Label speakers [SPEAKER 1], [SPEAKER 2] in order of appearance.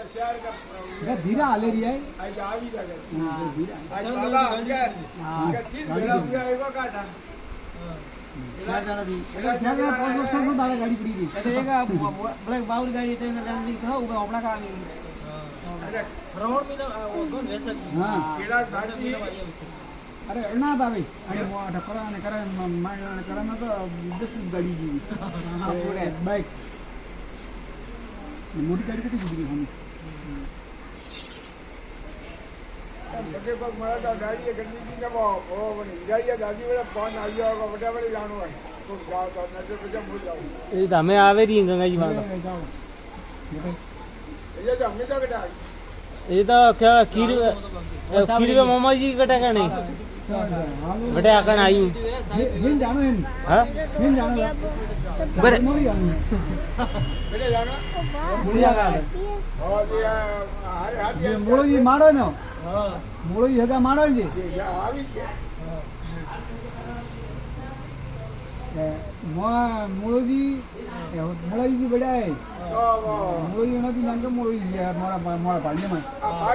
[SPEAKER 1] धीरे हाले रही है
[SPEAKER 2] आज આવી લાગે
[SPEAKER 1] धीरे
[SPEAKER 2] आज बाबा કે કિત ભેળા પૂરા આવ્યો કાઢા
[SPEAKER 1] गाड़ी पड़ी थी
[SPEAKER 3] ब्लैक बाउल गाड़ी अपना का राउंड में वो कौन वैसा
[SPEAKER 1] हाँ
[SPEAKER 2] કેલા બાકી
[SPEAKER 1] अरे ना भाई अरे मोटा कराने कराने मारने कराना तो 10 गाड़ी जी हाँ पूरे बाइक मोटी गाड़ी कितनी जुड़ी हम
[SPEAKER 2] लगे पर मला तो गाड़ी गड्डी की ना वो बनी गाड़ी गाड़ी वाला फोन आ गया होगा फटाफट जानो है तो जाओ तो नजर पे जब हो जाओ
[SPEAKER 3] ये तो हमें आवे रही गंगा जी माता
[SPEAKER 2] ये तो हमने तो कटा
[SPEAKER 3] ये तो क्या खीर खीर मामा जी कटा का नहीं बटे आकन आई
[SPEAKER 1] हिन जानो हिन
[SPEAKER 3] हां
[SPEAKER 1] हिन जानो
[SPEAKER 3] बड़े
[SPEAKER 1] मोरी जानो
[SPEAKER 2] बेटे जानो
[SPEAKER 1] बुढ़िया का
[SPEAKER 2] और ये हर हाथ
[SPEAKER 1] ये मोड़ो जी मारो ना
[SPEAKER 3] हां
[SPEAKER 1] मोड़ो जी हगा मारो जी
[SPEAKER 2] ये આવી છે
[SPEAKER 1] मोड़ो जी बड़ा जी बड़ा है
[SPEAKER 2] તો
[SPEAKER 1] मोड़ो जी ना भी नाम का मोड़ो जी मोड़ा मोड़ा पालने में
[SPEAKER 2] આ